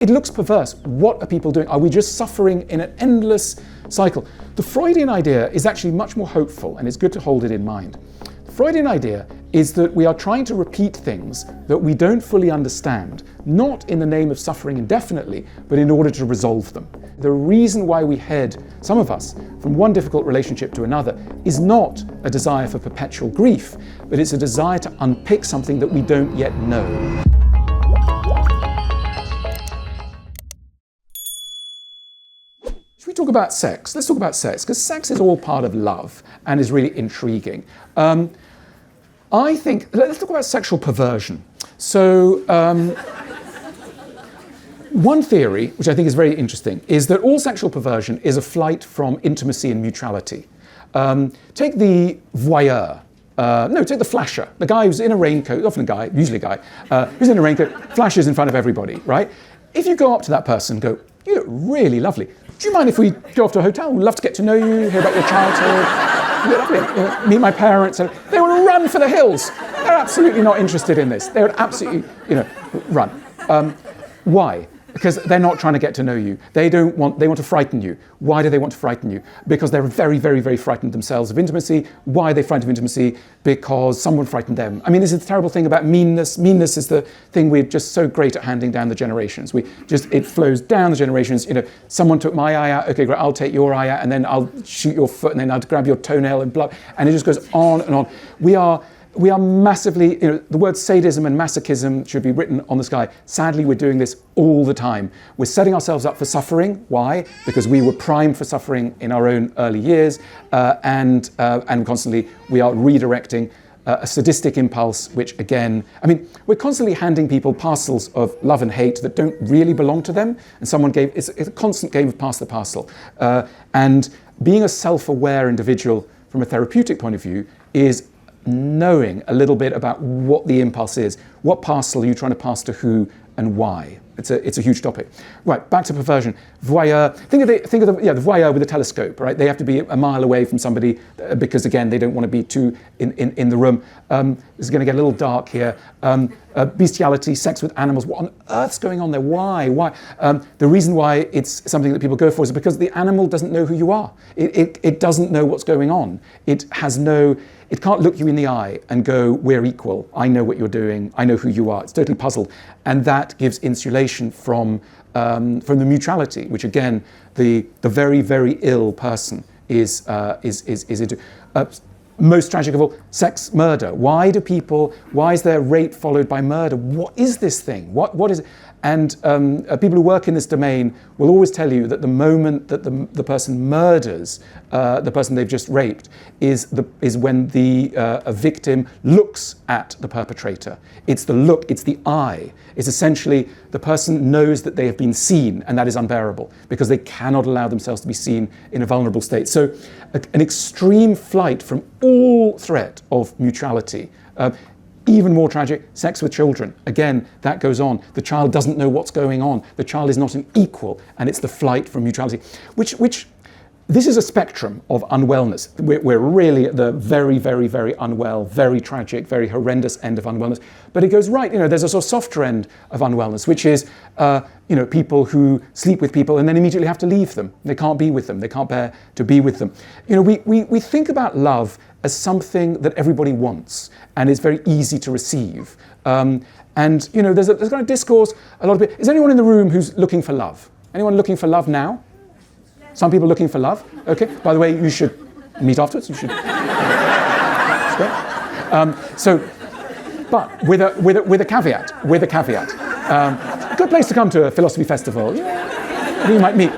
It looks perverse. What are people doing? Are we just suffering in an endless cycle? The Freudian idea is actually much more hopeful, and it's good to hold it in mind. The Freudian idea is that we are trying to repeat things that we don't fully understand, not in the name of suffering indefinitely, but in order to resolve them. The reason why we head, some of us, from one difficult relationship to another is not a desire for perpetual grief, but it's a desire to unpick something that we don't yet know. Should we talk about sex? Let's talk about sex, because sex is all part of love and is really intriguing. I think, let's talk about sexual perversion. So, one theory, which I think is very interesting, is that all sexual perversion is a flight from intimacy and mutuality. Take the voyeur. Take the flasher, the guy who's in a raincoat, often a guy, usually a guy, who's in a raincoat, flashes in front of everybody, right? If you go up to that person and go, "You look really lovely. Do you mind if we go off to a hotel? We'd love to get to know you, hear about your childhood, lovely, meet my parents." And they want to run for the hills. They're absolutely not interested in this. They would absolutely, run. Why? Because they're not trying to get to know you. They want to frighten you. Why do they want to frighten you? Because they're very, very, very frightened themselves of intimacy. Why are they frightened of intimacy? Because someone frightened them. I mean, this is the terrible thing about meanness. Meanness is the thing we're just so great at handing down the generations. It flows down the generations. Someone took my eye out. Okay, great, I'll take your eye out, and then I'll shoot your foot, and then I'll grab your toenail and blood. And it just goes on and on. We are massively, the word sadism and masochism should be written on the sky. Sadly, we're doing this all the time. We're setting ourselves up for suffering. Why? Because we were primed for suffering in our own early years, and constantly we are redirecting a sadistic impulse, which again, we're constantly handing people parcels of love and hate that don't really belong to them. And it's a constant game of pass the parcel. And being a self-aware individual from a therapeutic point of view is knowing a little bit about what the impulse is. What parcel are you trying to pass to who and why? It's a huge topic. Right, back to perversion. Voyeur. Think of the voyeur with a telescope, right? They have to be a mile away from somebody because, again, they don't want to be too in the room. It's going to get a little dark here. Bestiality, sex with animals. What on earth's going on there? Why? The reason why it's something that people go for is because the animal doesn't know who you are. It doesn't know what's going on. It can't look you in the eye and go, "We're equal. I know what you're doing. I know who you are." It's totally puzzled. And that gives insulation from the mutuality, which again, the very, very ill person is into. Most tragic of all, sex murder. Why is there rape followed by murder? What is this thing? What is it? And people who work in this domain will always tell you that the moment that the person murders the person they've just raped is when a victim looks at the perpetrator. It's the look, it's the eye. It's essentially the person knows that they have been seen, and that is unbearable because they cannot allow themselves to be seen in a vulnerable state. So an extreme flight from all threat of mutuality. Even more tragic, sex with children. Again, that goes on. The child doesn't know what's going on. The child is not an equal, and it's the flight from mutuality. Which this is a spectrum of unwellness. We're really at the very, very, very unwell, very tragic, very horrendous end of unwellness. But it goes right, there's a sort of softer end of unwellness, which is, people who sleep with people and then immediately have to leave them. They can't be with them. They can't bear to be with them. We think about love as something that everybody wants and is very easy to receive. There's kind of discourse, a lot of it. Is anyone in the room who's looking for love? Anyone looking for love now? Some people looking for love. Okay. By the way, you should meet afterwards. You should. That's great. But with a caveat. With a caveat. Good place to come to a philosophy festival. You might meet.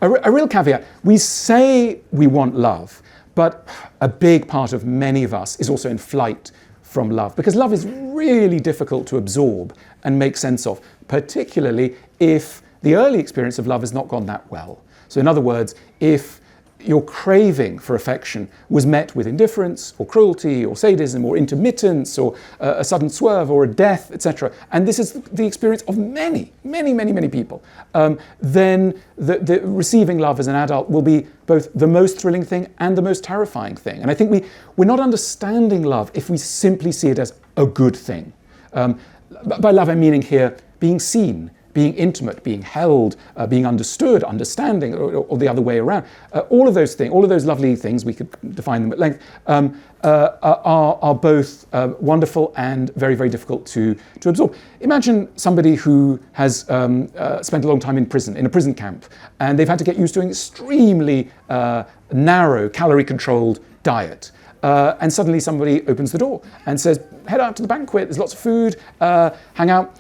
A real caveat. We say we want love, but a big part of many of us is also in flight from love, because love is really difficult to absorb and make sense of, particularly if the early experience of love has not gone that well. So in other words, if your craving for affection was met with indifference or cruelty or sadism or intermittence or a sudden swerve or a death, etc., and this is the experience of many, many, many, many people, then the receiving love as an adult will be both the most thrilling thing and the most terrifying thing. And I think we're not understanding love if we simply see it as a good thing. By love, I'm meaning here being seen, being intimate, being held, being understood, understanding, or the other way around. All of those things, all of those lovely things, we could define them at length, are both wonderful and very, very difficult to absorb. Imagine somebody who has spent a long time in prison, in a prison camp, and they've had to get used to an extremely narrow, calorie-controlled diet. And suddenly somebody opens the door and says, head out to the banquet, there's lots of food, hang out.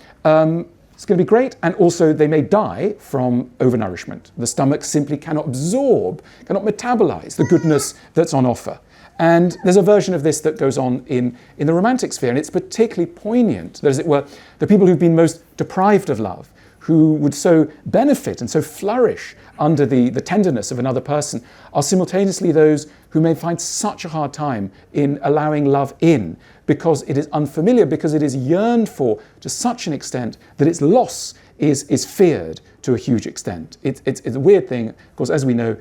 It's going to be great. And also they may die from overnourishment. The stomach simply cannot absorb, cannot metabolize the goodness that's on offer. And there's a version of this that goes on in the romantic sphere, and it's particularly poignant, that, as it were, the people who've been most deprived of love, who would so benefit and so flourish under the tenderness of another person, are simultaneously those who may find such a hard time in allowing love in, because it is unfamiliar, because it is yearned for to such an extent that its loss is feared to a huge extent. It's a weird thing. Of course, as we know,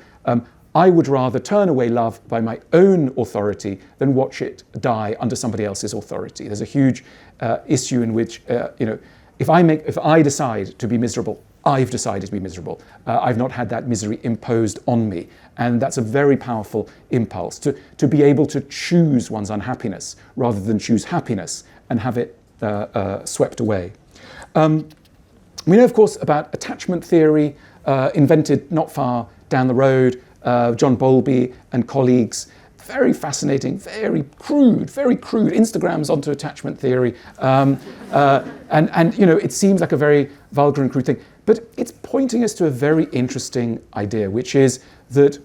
I would rather turn away love by my own authority than watch it die under somebody else's authority. There's a huge issue in which, if I decide to be miserable, I've decided to be miserable. I've not had that misery imposed on me. And that's a very powerful impulse, to be able to choose one's unhappiness rather than choose happiness and have it swept away. We know, of course, about attachment theory, invented not far down the road. John Bowlby and colleagues. Very fascinating, very crude Instagrams onto attachment theory. And it seems like a very vulgar and crude thing, but it's pointing us to a very interesting idea, which is that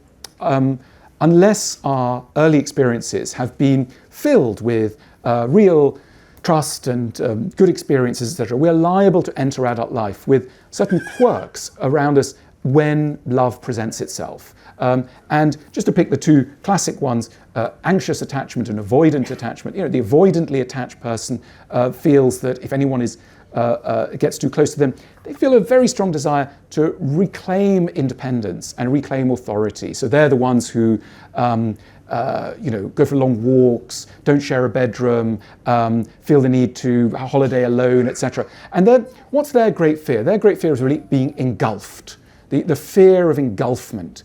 unless our early experiences have been filled with real trust and good experiences, etc., we're liable to enter adult life with certain quirks around us when love presents itself. And just to pick the two classic ones, anxious attachment and avoidant attachment. The avoidantly attached person feels that if anyone gets too close to them, they feel a very strong desire to reclaim independence and reclaim authority. So they're the ones who go for long walks, don't share a bedroom, feel the need to holiday alone, etc. And what's their great fear? Their great fear is really being engulfed. The fear of engulfment.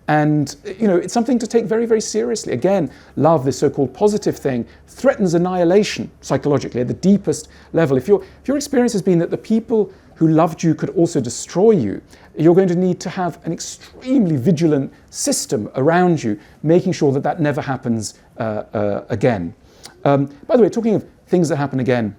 And it's something to take very, very seriously. Again, love, this so-called positive thing, threatens annihilation psychologically at the deepest level. If your experience has been that the people who loved you could also destroy you, you're going to need to have an extremely vigilant system around you, making sure that never happens again. By the way, talking of things that happen again,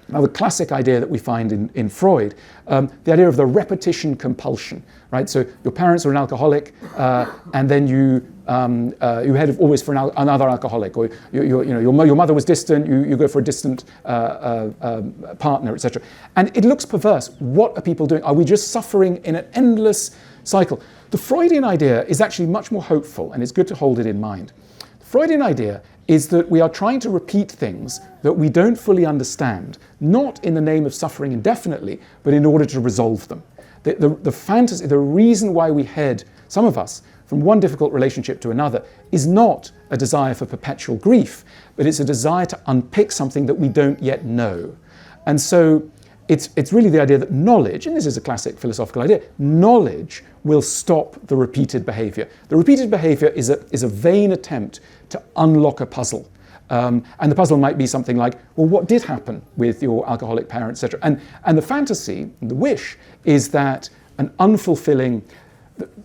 now, the classic idea that we find in Freud, the idea of the repetition compulsion, right? So your parents are an alcoholic, and then you head always for another alcoholic, or your mother was distant, you go for a distant partner, etc. And it looks perverse. What are people doing? Are we just suffering in an endless cycle? The Freudian idea is actually much more hopeful, and it's good to hold it in mind. The Freudian idea is that we are trying to repeat things that we don't fully understand, not in the name of suffering indefinitely, but in order to resolve them. The fantasy, the reason why we head, some of us, from one difficult relationship to another, is not a desire for perpetual grief, but it's a desire to unpick something that we don't yet know. And so it's really the idea that knowledge, and this is a classic philosophical idea, knowledge will stop the repeated behavior. The repeated behavior is a vain attempt to unlock a puzzle. And the puzzle might be something like, well, what did happen with your alcoholic parent, etc. And the fantasy, the wish, is that an unfulfilling,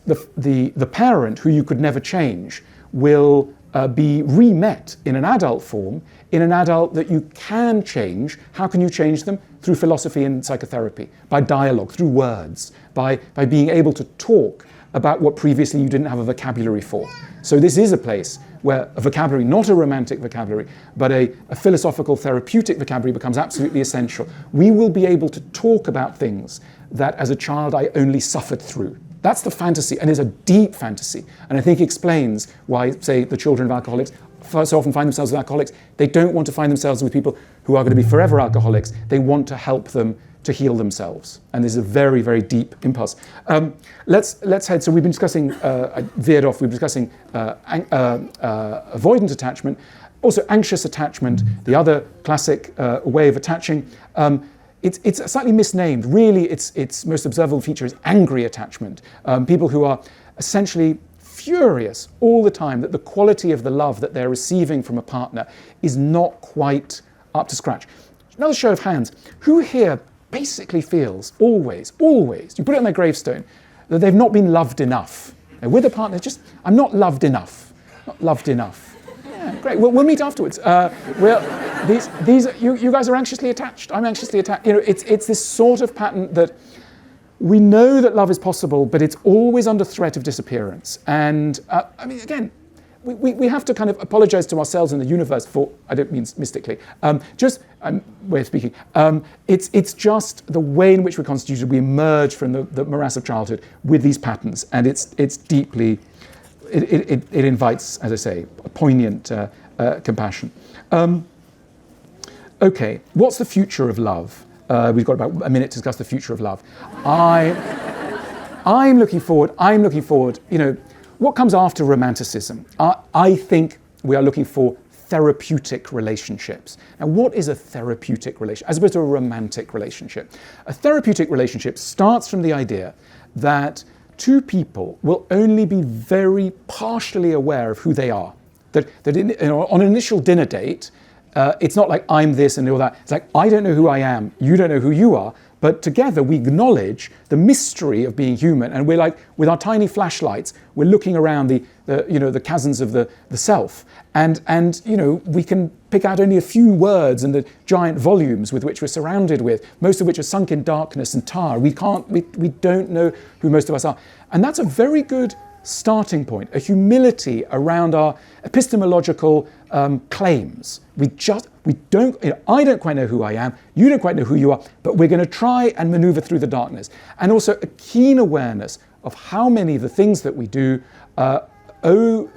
the parent who you could never change will be re-met in an adult form, in an adult that you can change. How can you change them? Through philosophy and psychotherapy, by dialogue, through words, by being able to talk about what previously you didn't have a vocabulary for. So this is a place where a vocabulary, not a romantic vocabulary, but a philosophical, therapeutic vocabulary becomes absolutely essential. We will be able to talk about things that as a child I only suffered through. That's the fantasy, and it's a deep fantasy. And I think explains why, say, the children of alcoholics so often find themselves with alcoholics. They don't want to find themselves with people who are going to be forever alcoholics. They want to help them to heal themselves. And there's a very, very deep impulse. Let's head, so we've been discussing, I veered off, we've been discussing avoidant attachment, also anxious attachment, the other classic way of attaching. it's slightly misnamed. Really, its most observable feature is angry attachment. People who are essentially furious all the time that the quality of the love that they're receiving from a partner is not quite up to scratch. Another show of hands. Who here basically feels always, you put it on their gravestone, that they've not been loved enough? Now, with a partner, I'm not loved enough. Not loved enough. Yeah, great. We'll meet afterwards. You guys are anxiously attached. I'm anxiously attached. It's this sort of pattern that we know that love is possible, but it's always under threat of disappearance. And again, we have to kind of apologize to ourselves and the universe for, I don't mean mystically, way of speaking. It's just the way in which we're constituted. We emerge from the morass of childhood with these patterns, and it's deeply, it invites, as I say, a poignant compassion. Okay, what's the future of love? We've got about a minute to discuss the future of love. I'm looking forward, what comes after romanticism? I think we are looking for therapeutic relationships. Now, what is a therapeutic relationship as opposed to a romantic relationship? A therapeutic relationship starts from the idea that two people will only be very partially aware of who they are. That on an initial dinner date, it's not like I'm this and you're that. It's like, I don't know who I am, you don't know who you are, but together we acknowledge the mystery of being human, and we're like, with our tiny flashlights, we're looking around the chasms of the self, and we can pick out only a few words in the giant volumes with which we're surrounded with, most of which are sunk in darkness and tar. We don't know who most of us are, and that's a very good starting point, a humility around our epistemological claims. I don't quite know who I am, you don't quite know who you are, but we're going to try and maneuver through the darkness. And also a keen awareness of how many of the things that we do owe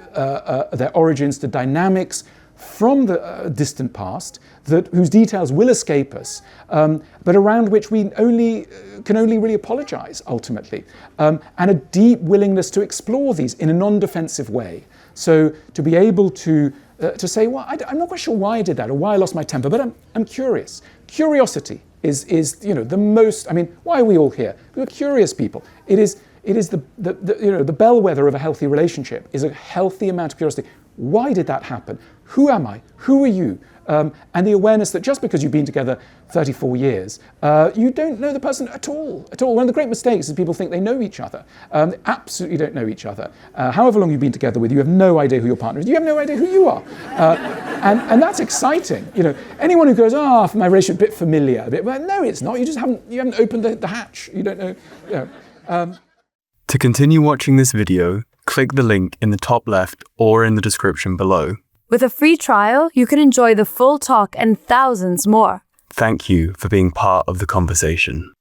their origins to dynamics from the distant past, whose details will escape us, but around which we can only really apologize ultimately, and a deep willingness to explore these in a non-defensive way. So to be able to say, well, I'm not quite sure why I did that or why I lost my temper, but I'm curious. Curiosity is the most. Why are we all here? We're curious people. It is the bellwether of a healthy relationship is a healthy amount of curiosity. Why did that happen? Who am I? Who are you? And the awareness that just because you've been together 34 years, you don't know the person at all. One of the great mistakes is people think they know each other. They absolutely don't know each other. However long you've been together with, you have no idea who your partner is. You have no idea who you are. And that's exciting. Anyone who goes, my relationship a bit familiar, well, no, it's not. You haven't opened the hatch. You don't know. To continue watching this video, click the link in the top left or in the description below. With a free trial, you can enjoy the full talk and thousands more. Thank you for being part of the conversation.